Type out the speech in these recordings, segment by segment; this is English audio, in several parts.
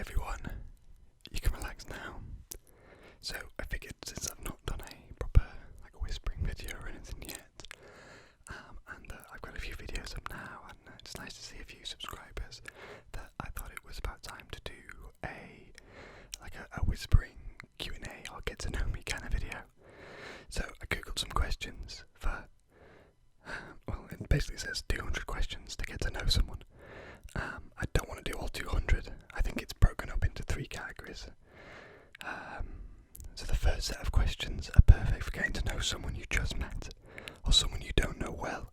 everyone, you can relax now. So I figured, since I've not done a proper whispering video or anything yet, and I've got a few videos up now, and it's nice to see a few subscribers, that I thought it was about time to do a whispering Q&A or get to know me kind of video. So I googled some questions for, it basically says 200 questions to get to know someone. I don't want to do all 200. I think it's broken up into 3 categories. So the first set of questions are perfect for getting to know someone you just met, or someone you don't know well.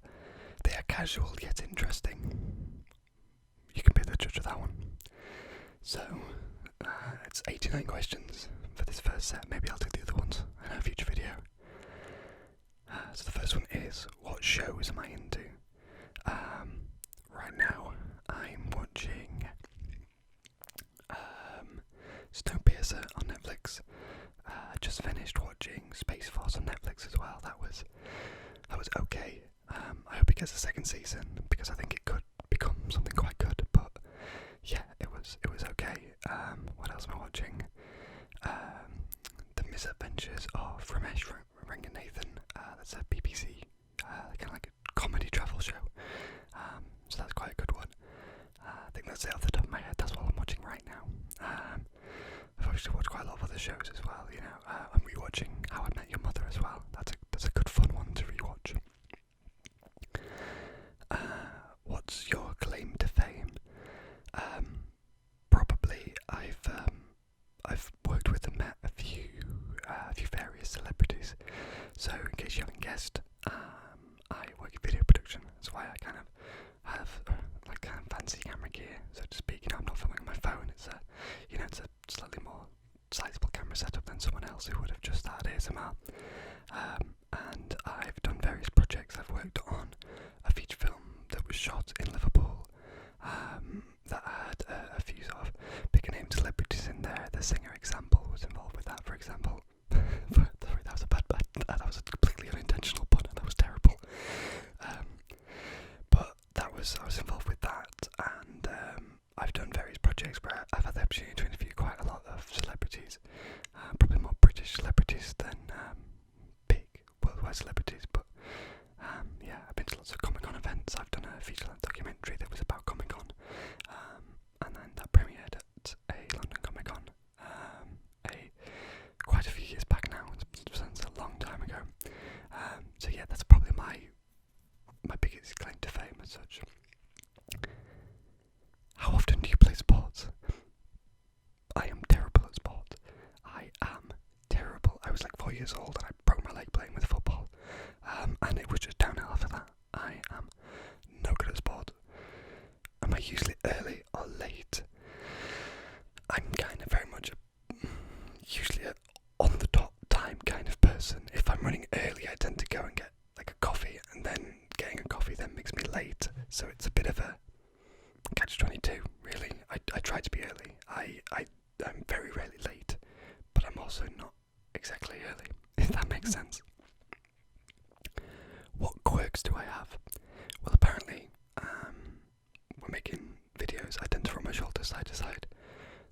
They are casual yet interesting. You can be the judge of that one. So, it's 89 questions for this first set. Maybe I'll do the other ones in a future video. So the first one is, what shows am I into? Right now, I'm watching Snowpiercer on Netflix. I just finished watching Space Force on Netflix as well. That was okay. I hope it gets a second season, because I think it could become something quite good. But yeah, it was okay. What else am I watching? The Misadventures of Ramesh Ranganathan. That's a BBC kind of like a comedy travel show. So that's quite a good one. I think that's it off the top of my head. That's what I'm watching right now. I've obviously watched quite a lot of other shows as well. I'm rewatching How I Met Your Mother as well. That's a good fun one to rewatch. What's your claim to fame? Probably I've worked with and met a few various celebrities. So in case you haven't guessed, I work in video production. That's why I kind of have fancy camera gear, so to speak. I'm not filming on my phone. It's a slightly more sizable camera setup than someone else who would have just started ASMR. And I've done various projects. I've worked on a feature film that was shot in Liverpool, that had a few sort of bigger name celebrities in there. The singer Example was involved with that, for example. Sorry, that was a bad. That was a completely unintentional pun, and that was terrible. But I was involved with that, and I've done various projects where I've had the opportunity to interview quite a lot of celebrities, probably more British celebrities than big worldwide celebrities. But yeah, I've been to lots of Comic-Con events. I've done a feature-length documentary that was about Comic-Con, and then that premiered at a London Comic-Con quite a few years back now. It's a long time ago. So yeah, that's probably my biggest claim to fame as such. How often do you play sports? I am terrible at sport. I am terrible. I was 4 years old and I broke my leg playing with football. And it was just downhill after that. I am no good at sport. Am I usually early or late? I'm kind of very much usually a on the dot time kind of person. If I'm running early, I tend to go and get a coffee, and then getting a coffee then makes me late. So it's a bit of a catch-22, really. I try to be early. I'm very rarely late, but I'm also not exactly early, if that makes sense. What quirks do I have? Well, apparently, when making videos, I tend to roll my shoulders side to side.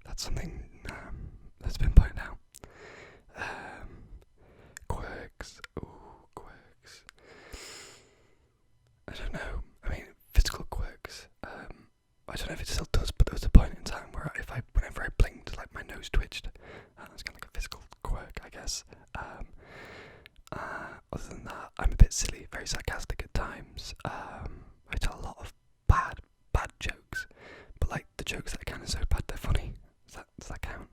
That's something that's been pointed out. Quirks. Quirks. I don't know. I mean, physical quirks. I don't know if it still does, but there was a point in time where whenever I blinked, my nose twitched. That's kind of a physical quirk, I guess. Other than that, I'm a bit silly, very sarcastic at times. I tell a lot of bad jokes, but the jokes that are kind of so bad they're funny. Does that count?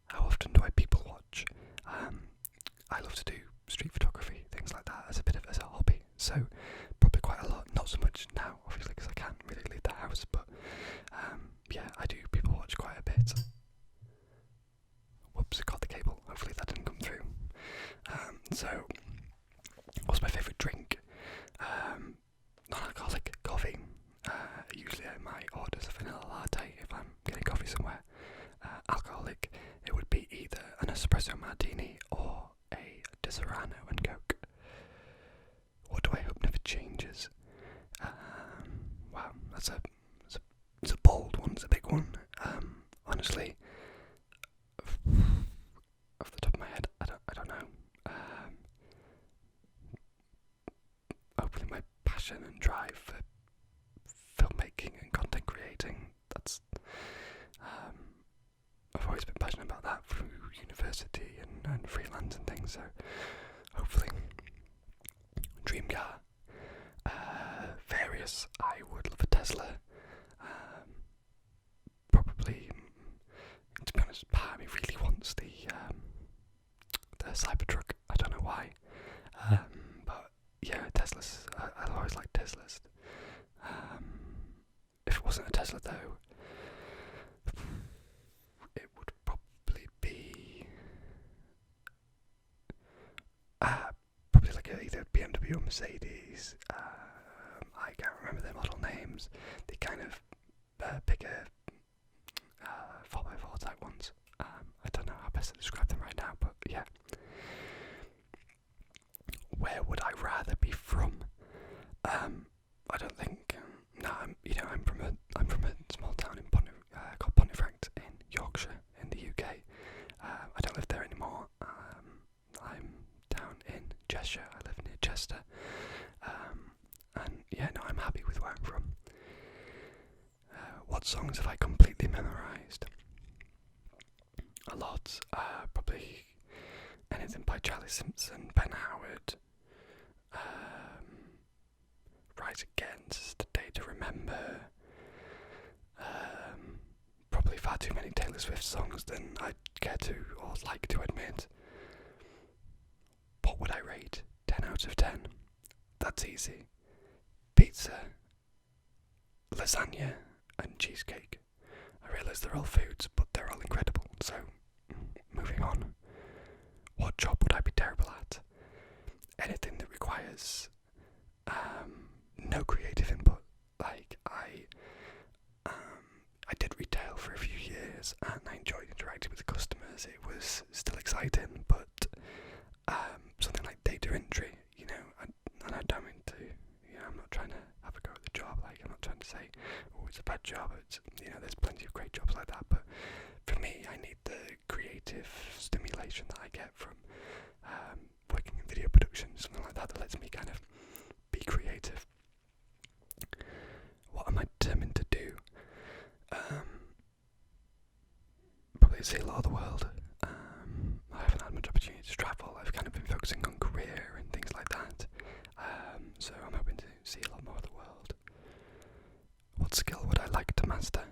How often do I people watch? I love to do street photography, things like that, as a hobby. So probably quite a lot. Not so much now, obviously, because I can't really leave the house. But yeah, I do people watch quite a bit. Whoops, I got the cable. Hopefully that didn't come through. So, what's my favourite drink? Non-alcoholic coffee. Usually my order's a vanilla latte if I'm getting coffee somewhere. Alcoholic, it would be either an espresso martini or a Disaronno and Coke. What do I hope never changes? Wow, that's a bold one, it's a big one. probably my passion and drive for filmmaking and content creating. That's I've always been passionate about that through university and freelance and things. So hopefully, dream car. Various. I would love a Tesla. Probably, to be honest, part of me really wants the Cybertruck. I don't know why, but yeah, Teslas. I always like Teslas. If it wasn't a Tesla though, it would probably be probably like either BMW or Mercedes. I can't remember their model names. The kind of bigger 4x4 type ones. I don't know how best to describe them right now, but yeah. Where would I rather be from? I don't think. No, I'm from a small town in called Pontefract in Yorkshire in the UK. I don't live there anymore. I'm down in Cheshire. I live near Chester. And yeah, no, I'm happy with where I'm from. What songs have I completely memorised? A lot. Probably anything by Charlie Simpson, Ben Howard. Rise Against, Day to Remember. Probably far too many Taylor Swift songs than I'd care to or like to admit. What would I rate? 10 out of 10. That's easy. Pizza, lasagna, and cheesecake. I realise they're all foods, but they're all incredible. So, moving on. What job would I be terrible at? Anything that requires no creative input. Like I did retail for a few years, and I enjoyed interacting with the customers. It was still exciting, but something like data entry, and I don't mean to, I'm not trying to have a go at the job. Like, I'm not trying to say, oh, it's a bad job. It's, there's plenty of great jobs like that. But for me, I need the creative stimulation that I get from working in video production, something like that lets me kind of be creative. What am I determined to do? Probably see a lot of the world. I haven't had much opportunity to travel. I've kind of been focusing on career and things like that. So I'm hoping to see a lot more of the world. What skill would I like to master?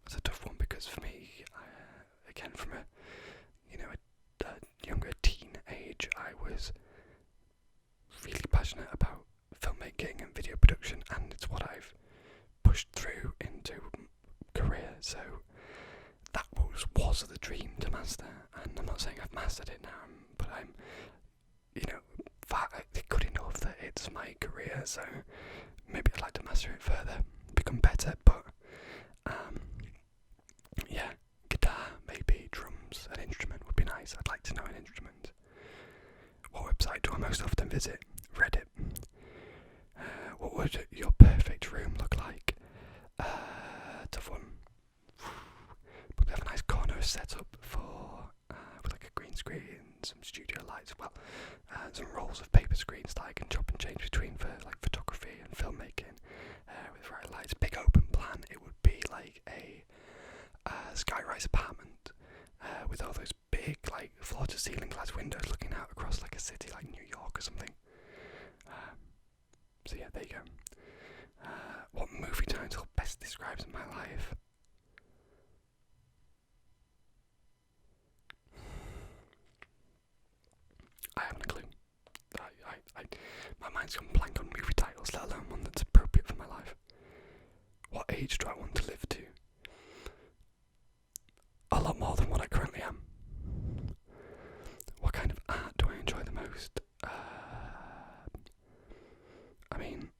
It's a tough one because for me, again, from a younger teen age, I was really passionate about filmmaking and video production, and it's what I've pushed through into career. So that was the dream to master, and I'm not saying I've mastered it now, but I'm good enough that it's my career. So maybe I'd like to master it further, become better. But yeah, guitar, maybe drums, an instrument would be nice. I'd like to know an instrument. What website do I most often visit? Reddit. What would your perfect room look like? Tough one. Probably have a nice corner set up with like a green screen, some studio lights, some rolls of paper screens that I can chop and change between for like photography and filmmaking, with right lights. Big open plan. It would be like a skyrise apartment with all those big like floor to ceiling glass windows looking out across like a city like New York or something. So yeah, there you go. What movie title best describes my life? I haven't a clue. My mind's gone blank on movie titles, let alone one that's appropriate for my life. What age do I want to live to? A lot more than what I currently am. What kind of art do I enjoy the most? I mean,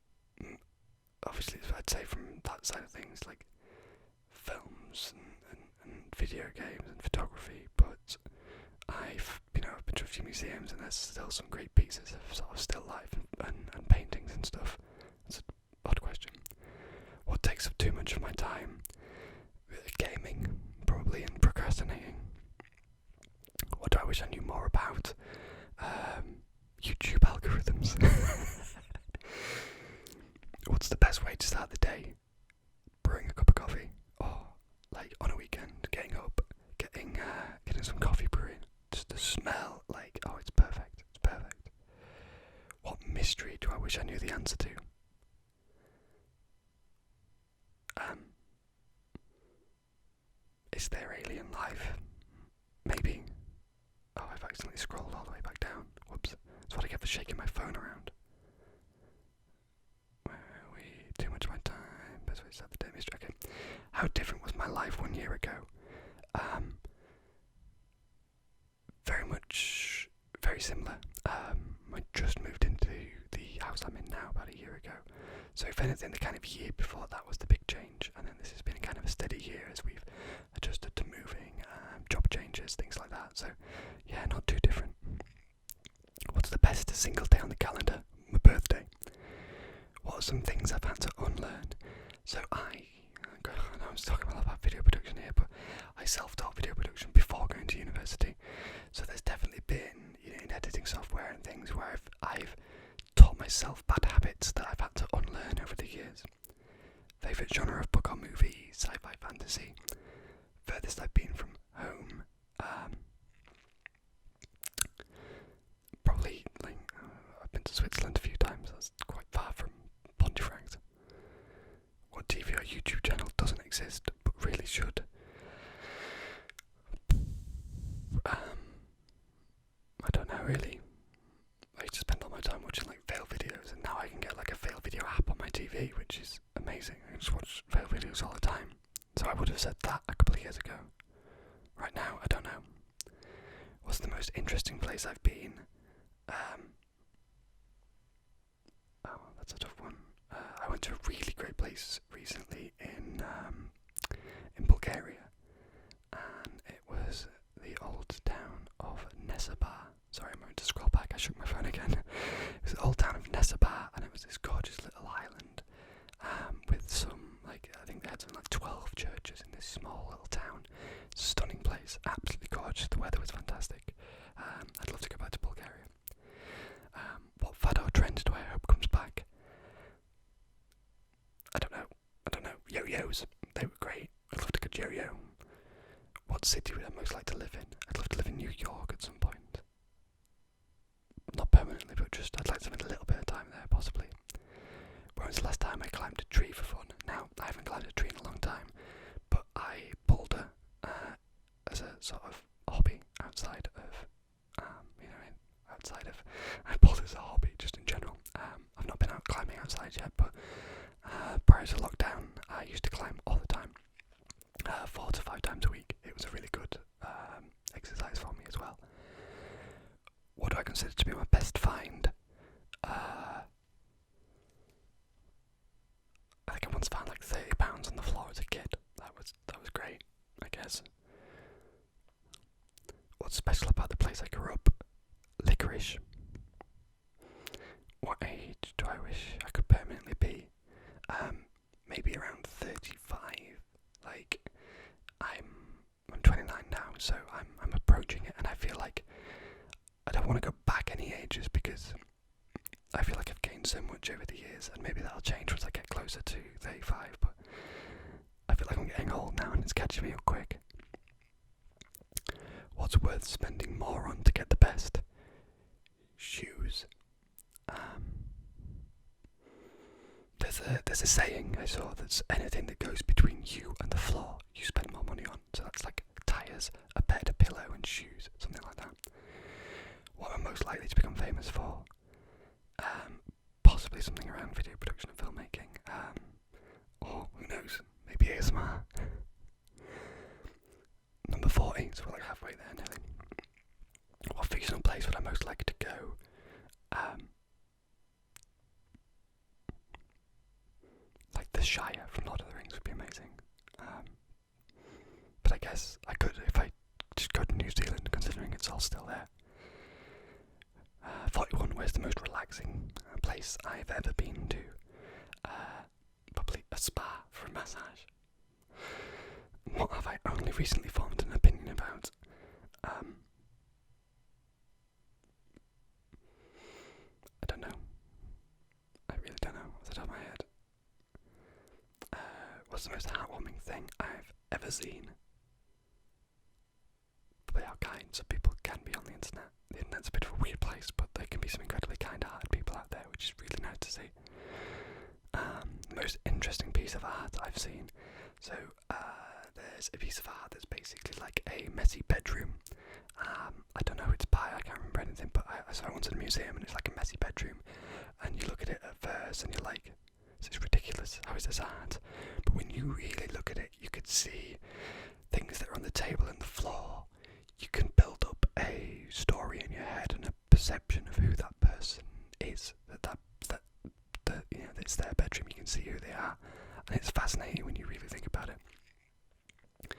obviously, I'd say from that side of things, like films and video games and photography, but I've been to a few museums and there's still some great pieces of sort of still life and paintings and stuff. That's an odd question. What takes up too much of my time? Gaming, probably, and procrastinating. What do I wish I knew more about? YouTube algorithms. mystery do I wish I knew the answer to? Is there alien life? Maybe. Oh, I've accidentally scrolled all the way back down. Whoops. That's what I get for shaking my phone around. Where are we? Too much of my time. Best way to start the day mystery. Okay. How different was my life 1 year ago? Very similar. I just moved into the house I'm in now about a year ago. So if anything, the kind of year before that was the big change, and then this has been kind of a steady year as we've adjusted to moving, job changes, things like that. So yeah, not too different. What's the best single day on the calendar? My birthday. What are some things I've had to unlearn? So I know I'm talking a lot about video production here, but I self-taught video production before going to university. So there's definitely been, in editing software and things, where I've taught myself bad habits that I've had to unlearn over the years. Favourite genre of book or movie? Sci-fi, fantasy. Furthest I've been from home? Probably, I've been to Switzerland a few times. That's quite far from Pontefract. What TV or YouTube channel doesn't exist but really should? I don't know really. I used to spend all my time watching fail videos, and now I can get a fail video app on my TV, which is amazing. I just watch fail videos all the time. So I would have said that a couple of years ago. Right now, I don't know. What's the most interesting place I've been? Oh, that's a tough one. I went to a really great place recently in Bulgaria, and it was the old town of Nesebar. Sorry, I'm going to scroll back. I shook my phone again. It was the old town of Nesebar, and it was this gorgeous little island with some, I think they had something 12 churches in this small little town. Stunning place, absolutely gorgeous. The weather was fantastic. I'd love to go back to Bulgaria. What fad or trend do I hope comes back? I don't know. Yo-yos. They were great. I'd love to go yo-yo. What city would I most like to live in? I'd love to live in New York at some point. Not permanently, but just I'd like to spend a little bit of time there, possibly. When was the last time I climbed a tree for fun? Now, I haven't climbed a tree in a long time, but I boulder as a sort of hobby outside of, I boulder as a hobby just in general. I've not been out climbing outside yet, but prior to lockdown, I used to climb all the time, 4 to 5 times a week. It was a really good exercise for me as well. What do I consider to be my best find? I think I once found £30 on the floor as a kid. That was great, I guess. What's special about the place I grew up? Licorice. What age do I wish I could permanently be? Maybe around 35. I'm 29 now, so I'm approaching it, and I feel like I don't want to go back any ages because I feel like I've gained so much over the years, and maybe that'll change once I get closer to 35, but I feel like I'm getting old now and it's catching me up quick. What's worth spending more on to get the best? Shoes. There's a saying I saw that's anything that goes between you and the floor, you spend more money on. So that's tyres, a bed, a pillow, and shoes, something like that. What am I most likely to become famous for? Possibly something around video production and filmmaking. Or who knows, maybe ASMR. Number 40, so we're halfway there nearly. What fictional place would I most like to go? The Shire from Lord of the Rings would be amazing. But I guess I could if I just go to New Zealand, considering it's all still there. 41, where's the most relaxing place I've ever been to? Probably a spa for a massage. What have I only recently formed an opinion about? I don't know. I really don't know off the top of my head. What's the most heartwarming thing I've ever seen? They are kind, so people can be on the internet. The internet's a bit of a weird place, but there can be some incredibly kind-hearted people out there, which It's a piece of art that's basically like a messy bedroom. I don't know who it's by, I can't remember anything, but I saw it once in a museum and it's like a messy bedroom, and you look at it at first and you're like, this is ridiculous, how is this art? But when you really look at it, you could see things that are on the table and the floor. You can build up a story in your head and a perception of who that person is. That you know, it's their bedroom. You can see who they are, and it's fascinating when you really think about it.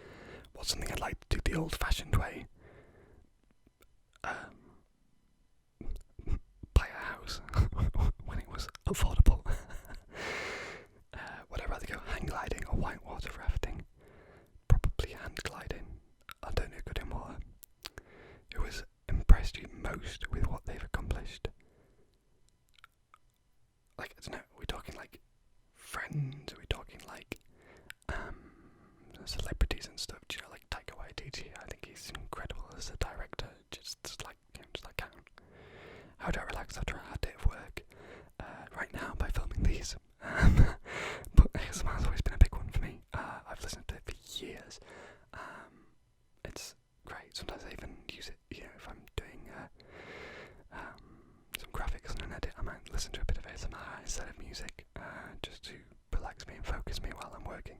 What's something I'd like to do the old-fashioned way? Buy a house when it was affordable. Would I rather go hang gliding or whitewater rafting? Probably hand gliding. I don't know good in water. Who has impressed you most with what they've accomplished? Like, I don't know, are we talking like friends? Are we talking like celebrities and stuff? Do you know, like Taika Waititi? I think he's incredible as a director. Just like count. How do I relax after a hard day of work? Right now by filming these. But ASMR's always been a big one for me. I've listened to it for years. It's great. Sometimes I even use it, you know, if I'm doing some graphics and an edit, I might listen to a bit of ASMR instead of music, just to relax me and focus me while I'm working.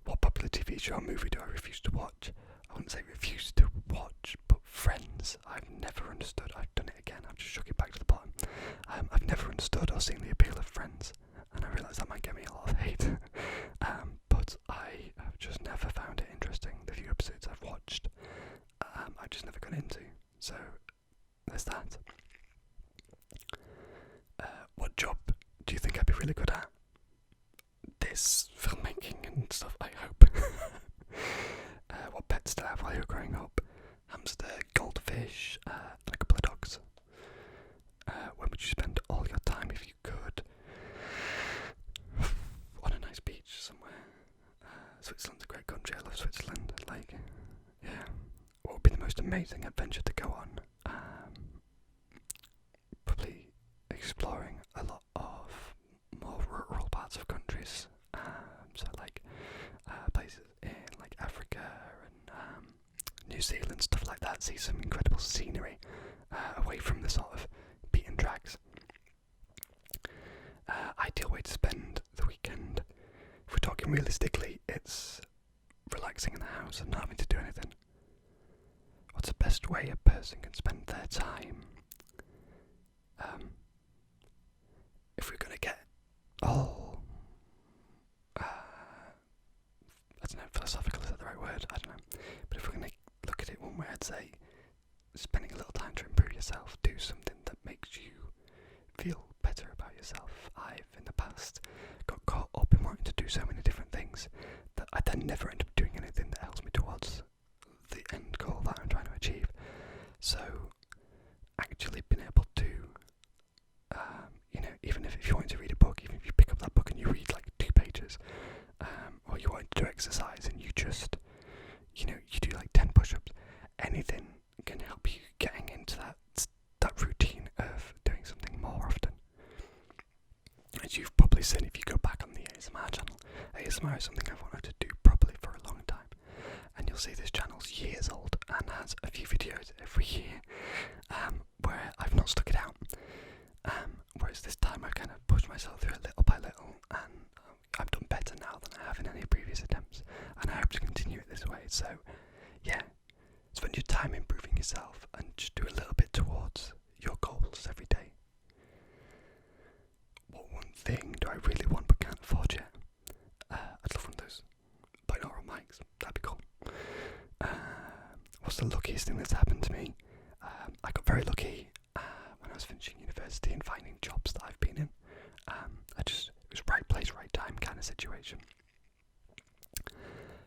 What popular TV show or movie do I refuse to watch? I wouldn't say refuse to watch, but Friends. I've never understood. I've done it again. I've just shook it back to the bottom. I've never understood or seen the appeal of Friends, and I realise that might get me a lot of hate. But I have just never found it interesting. The few episodes I've watched, I've just never gone into. So there's that. What job do you think I'd be really good at? This, filmmaking and stuff, I hope. What pets did I have while you were growing up? Hamster, goldfish, and a couple of dogs. Where would you spend all your time if you could? On a nice beach somewhere. Switzerland's a great country, I love Switzerland. Like, yeah. What would be the most amazing adventure to go on? Probably exploring a lot of more rural parts of countries. So like places in like Africa and New Zealand, stuff like that. See some incredible scenery away from the sort of beaten tracks. Ideal way to spend the weekend. If we're talking realistically, it's relaxing in the house and not having to do anything. What's the best way a person can spend their time? If we're going to get all, I don't know, philosophical, is that the right word? I don't know. But if we're going to look at it one way, I'd say spending a little time to improve yourself. Do something that makes you feel better about yourself. I've, in the past, got caught up in wanting to do so many different things that I then never end up doing anything that helps me towards the end goal that I'm trying to achieve. So, actually being able to, you know, even if you want to read a book, even if you pick up that book and you read like 2 pages, or you want to do exercise and you just, you know, you do like 10 push-ups, anything can help you getting into that routine of doing something more often. As you've probably seen if you go back on the ASMR channel, ASMR is something I've wanted to do properly for a long time, and you'll see this channel's years old and has a few videos every year where I've not stuck it out, whereas this time I've kind of pushed myself through it little by little, and I've done better now than I have in any previous attempts, and I hope to continue it this way. So yeah, spend your time improving yourself and just do a little bit towards your goals every day. What one thing do I really want but can't afford yet? I'd love one of those binaural mics. That'd be cool. What's the luckiest thing that's happened to me? I got very lucky when I was finishing university and finding jobs that I've been in. It was right place, right time kind of situation.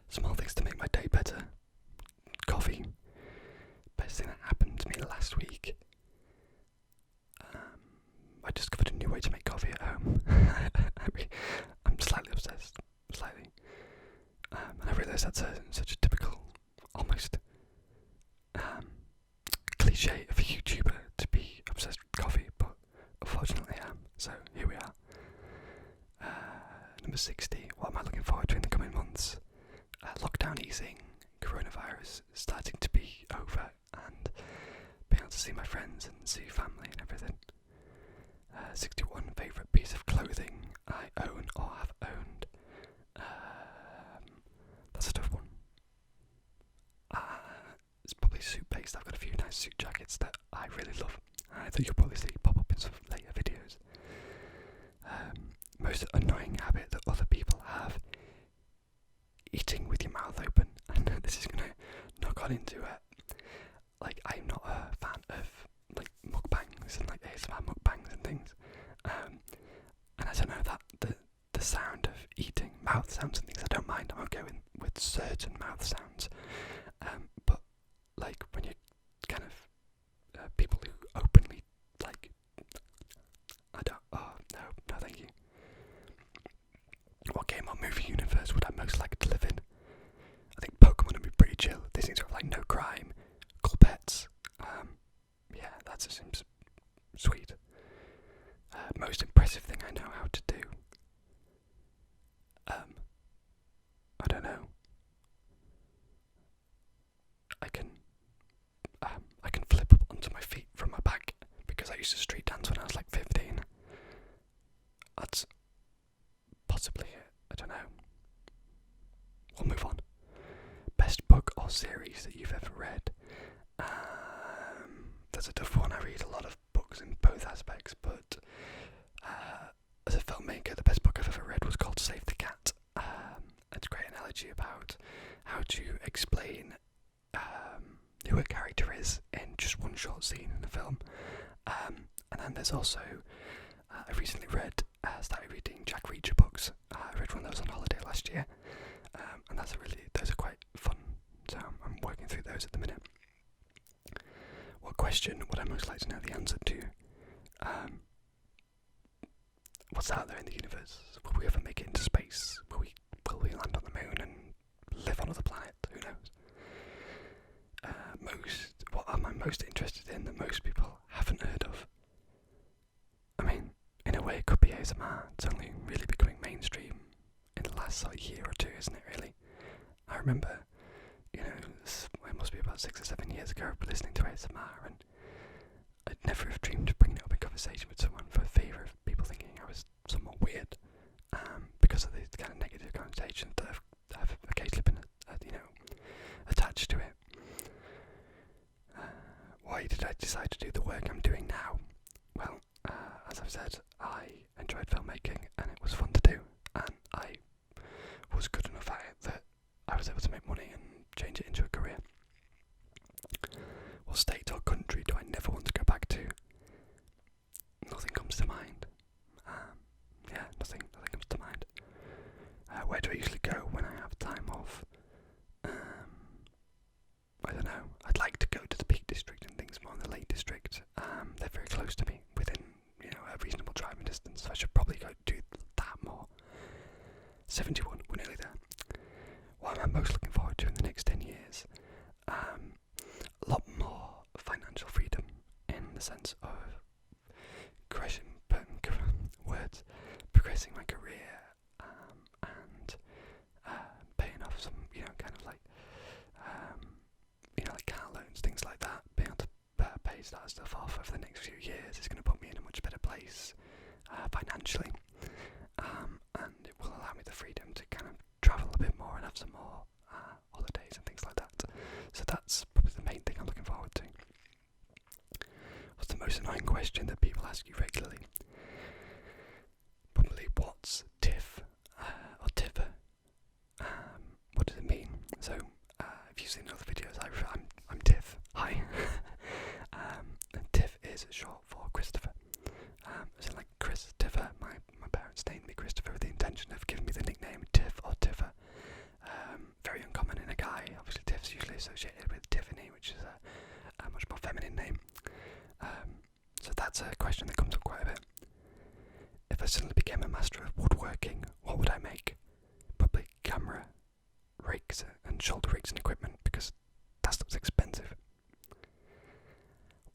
Small things to make my day better. Coffee. Best thing that happened to me last week. I discovered a new way to make coffee at home. I'm slightly obsessed. Slightly. And I realise that's such a typical, almost cliche of a YouTuber to be obsessed with coffee, but unfortunately I am. So here we are. Number 60. What am I looking forward to in the coming months? that you'll probably see pop up in some later videos. Most annoying habit that other people have: eating with your mouth open. And this is gonna knock on into it. Like, I'm not a fan of like mukbangs and like ASMR mukbangs and things. And I don't know, that the sound of eating, mouth sounds and things, I don't mind. I'm okay with certain mouth sounds. But like when you kind of people who openly like, I don't. Oh no, thank you. What game or movie universe would I most like to live in? I think Pokemon would be pretty chill. They seem to have like no crime, cool pets. Yeah, that just seems sweet. Most impressive thing I know how to do. I don't know. I can flip up onto my feet from my back because I used to street dance when I was like 15. That's possibly it. I don't know. We'll move on. Best book or series that you've ever read? That's a tough one. I read a lot of books in both aspects, but as a filmmaker, the best book I've ever read was called Save the Cat. It's a great analogy about how to explain who a character is in just one short scene in a film. And then there's also, I recently started reading Jack Reacher books. I read one that was on holiday last year, and those are quite fun, so I'm working through those at the minute. What question would I most like to know the answer to? What's out there in the universe? Will we ever make it into space? Will we land on the moon and live on another planet? Who knows? What am I most interested in that most people haven't heard of? I mean, in a way it could be ASMR. It's only really becoming mainstream in the last year or two, isn't it really? I remember, it must be about 6 or 7 years ago, listening to ASMR, and I'd never have dreamed of bringing it up in conversation with someone for fear of people thinking I was somewhat weird, because of the kind of negative connotations that have occasionally been, attached to it. Why did I decide to do the work I'm doing now? Well, as I've said, I enjoyed filmmaking and it was fun to do, and I was good enough at it that I was able to make money and change it into a career. What state or country do I never want to go back to? Nothing comes to mind. Nothing comes to mind. Where do I usually go when I have time off? I don't know. I'd like to go to the Peak District and things more in the Lake District. They're very close to me, within a reasonable driving distance, so I should probably go do that more. 71, we're nearly there. What am I most looking forward to in the next 10 years? A lot more financial freedom, in the sense of progressing my career, and paying off some, like car loans, things like that. Being able to pay that stuff off over the next few years is going to put me in a much better place financially, and it will allow me the freedom to kind of travel a bit more and have some more holidays and things like that. So that's probably the main thing I'm looking forward to. What's the most annoying question that people ask you regularly? Probably what's TIFF or TIFFer. What does it mean? So if you've seen other videos, I'm Tiff. Hi. And Tiff is short for Christopher. As in like Chris Tiffer. My parents named me Christopher with the intention of giving me the nickname Tiff or Tiffer. Very uncommon in a guy. Obviously Tiff's usually associated with Tiffany, which is a much more feminine name. So that's a question that comes up quite a bit. If I suddenly became a master of woodworking, what would I make? Probably camera rigs and shoulder rigs and equipment, because that stuff's expensive.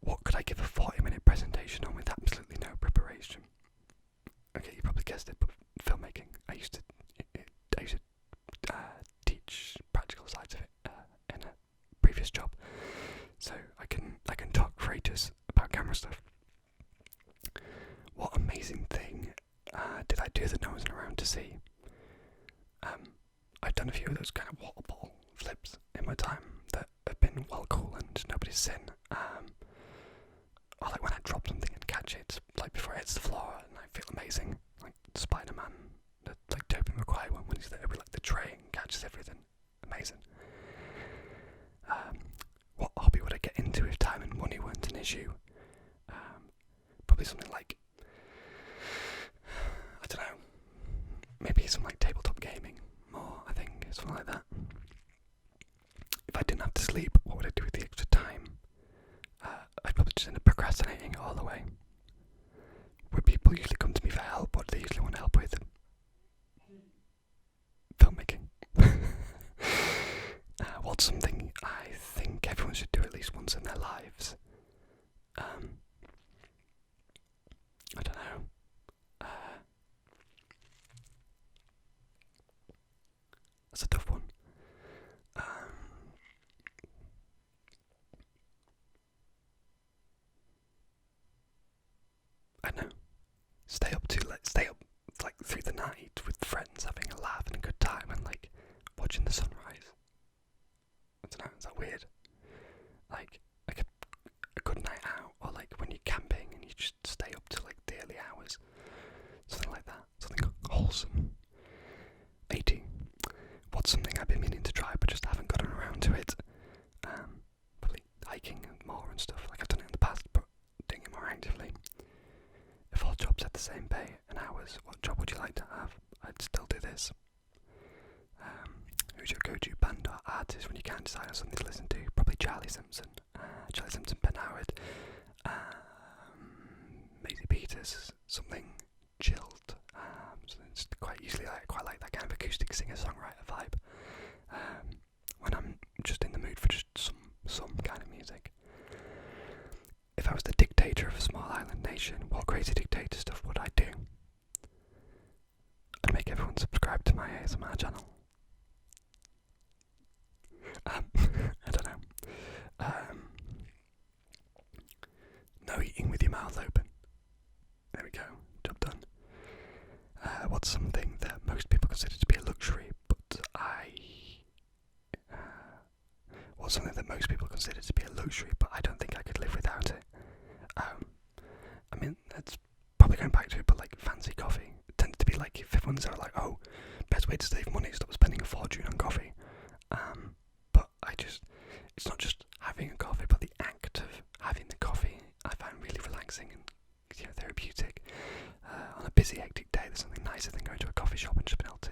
What could I give a 40-minute presentation on with absolutely no preparation? Okay, you probably guessed it, but filmmaking. I used to teach practical sides of it in a previous job, so I can talk for ages about camera stuff. What amazing thing did I do that no one's around to see? I've done a few of those kind of water ball flips in my time that have been well cool and nobody's seen. Or like when I drop something and catch it like before it hits the floor, and I feel amazing, like Spider-Man, like Tobey Maguire when he's there with like the tray and catches everything. Amazing. What hobby would I get into if time and money weren't an issue? Probably something like, I don't know, maybe some like tabletop gaming more, I think, something like that. If I didn't have to sleep, what would I do with the extra time? I'd probably just end up procrastinating it all the way. Would people usually come to me for help? What do they usually want help with? Filmmaking. What's something I think everyone should do at least once in their lives? I don't know. That's a tough one. I don't know. Stay up like through the night with friends, having a laugh and a good time, and like watching the sunrise. I don't know, is that weird? Like a good night out, or like when you're camping and you just stay up till like the early hours. Something like that. Something wholesome. 80. What's something I've been meaning to try but just haven't gotten around to it? Probably hiking and more and stuff. Like I've done it in the past, but doing it more actively. If all jobs had the same pay and hours, what job would you like to have? I'd still do this. Who's your go-to band or artist when you can't decide on something to listen to? Probably Charlie Simpson, Ben Howard, Maisie Peters, something chilled. So it's quite usually I quite like that kind of acoustic singer-songwriter vibe. When I'm just in the mood for just some kind of music. If I was the dictator of a small island nation, what crazy dictator stuff would I do? I'd make everyone subscribe to my ASMR channel. I don't know. No eating with your mouth open. There we go. Job done. What's something that most people consider to be a luxury, but what's something that most people consider to be a luxury, but I don't think I could live without it? I mean, that's probably going back to it, but like fancy coffee. It tends to be like if everyone's there like, oh, best way to save money is stop spending a fortune on coffee. But it's not just having a coffee, but the act of having the coffee I find really relaxing and therapeutic. On a busy, hectic day, there's something nicer than going to a coffee shop and just being able to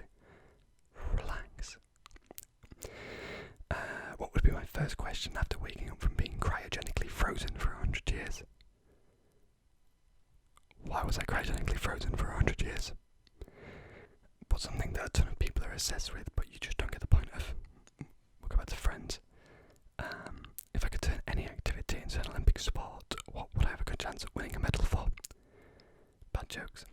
relax. What would be my first question after waking up from being cryogenically frozen for 100 years? Why was I cryogenically frozen for 100 years? What's something that a ton of people are obsessed with, but you just don't get the point of? We'll go back to Friends. If I could turn any activity into an Olympic sport, what would I have a good chance at winning a medal for? Bad jokes.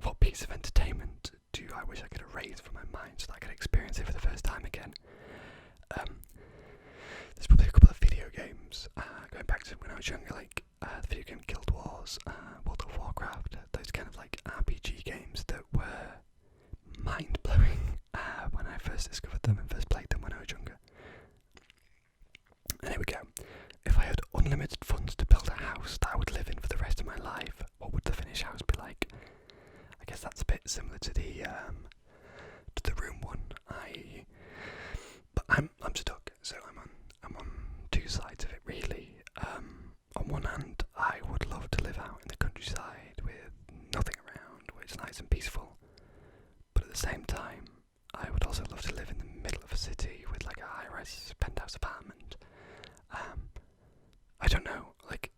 What piece of entertainment do I wish I could erase from my mind so that I could experience it for the first time again? There's probably a couple of video games, going back to when I was younger, like the video game Guild Wars, World of Warcraft, those kind of like RPG games that were mind-blowing when I first discovered them and first played them when I was younger. And here we go. If I had unlimited funds to build a house that I would live in for the rest of my life, what would the finished house be like? I guess that's a bit similar to the room one. But I'm stuck, so I'm on two sides of it really. On one hand, I would love to live out in the countryside with nothing around, where it's nice and peaceful. But at the same time, I would also love to live in the middle of a city with like a high-rise penthouse apartment. I don't know, like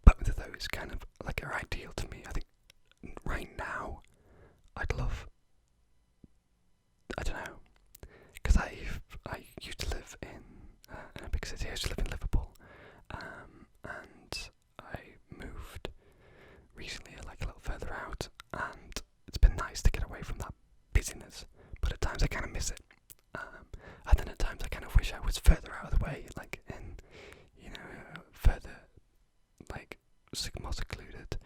both of those kind of like are ideal to me. I think right now I'd love, I don't know, because I used to live in a big city. I used to live in Liverpool, and I moved recently like a little further out, and it's been nice to get away from that busyness, but at times I kind of miss it, and then at times I kind of wish I was further out of the way, like in, further like more secluded.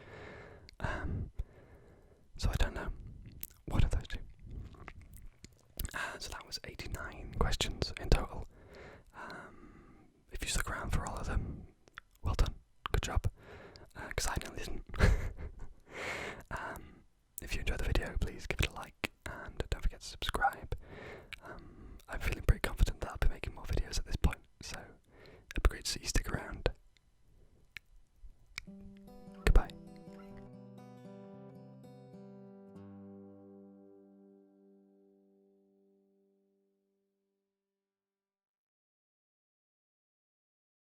So I don't know. What are those two? So that was 89 questions in total. If you stuck around for all of them, well done. Good job. because I nearly didn't. If you enjoyed the video, please give it a like and don't forget to subscribe.